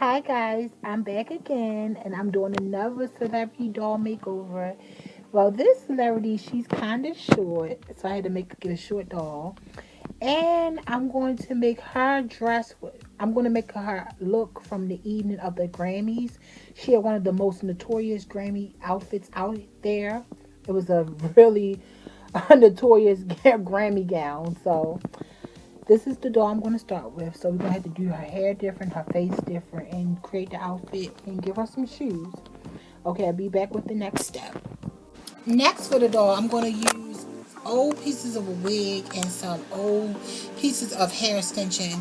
Hi guys, I'm back again and I'm doing another celebrity doll makeover. Well, this celebrity, she's kind of short, so I had to get a short doll. And I'm going to make her dress, I'm going to make her look from the evening of the Grammys. She had one of the most notorious Grammy outfits out there. It was a really notorious Grammy gown. So this is the doll I'm going to start with. So we're going to have to do her hair different, her face different, and create the outfit and give her some shoes. Okay, I'll be back with the next step. Next for the doll, I'm going to use old pieces of a wig and some old pieces of hair extension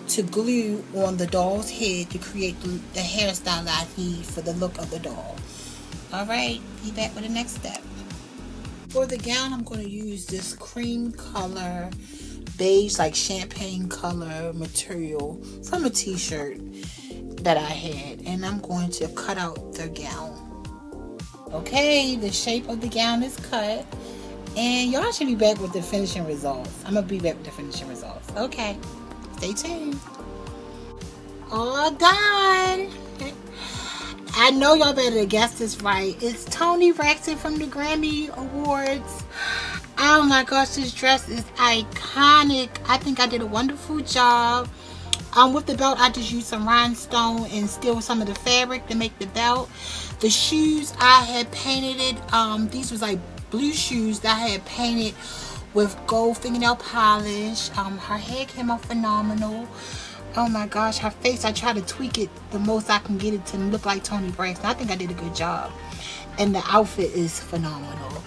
to glue on the doll's head to create the hairstyle that I need for the look of the doll. Alright, be back with the next step. For the gown, I'm going to use this cream color, beige, like champagne color material from a t-shirt that I had. And I'm going to cut out the gown. Okay, the shape of the gown is cut. And y'all should be back with the finishing results. I'm going to be back with the finishing results. Okay, stay tuned. All done. I know y'all better guess this right. It's Toni Braxton from the Grammy Awards. Oh my gosh, this dress is iconic. I think I did a wonderful job. With the belt, I just used some rhinestone and still some of the fabric to make the belt. The shoes, I had painted it. These was like blue shoes that I had painted with gold fingernail polish. Her hair came out phenomenal. Oh my gosh, her face, I try to tweak it the most I can get it to look like Toni Braxton. I think I did a good job. And the outfit is phenomenal.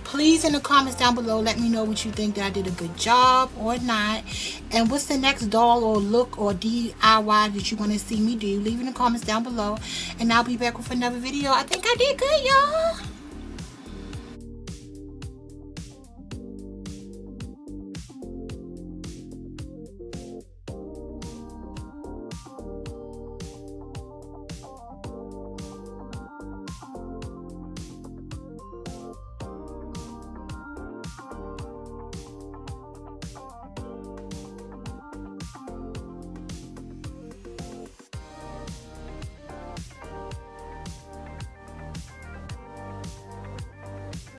Please in the comments down below let me know what you think, that I did a good job or not. And what's the next doll or look or DIY that you want to see me do. Leave in the comments down below. And I'll be back with another video. I think I did good, y'all.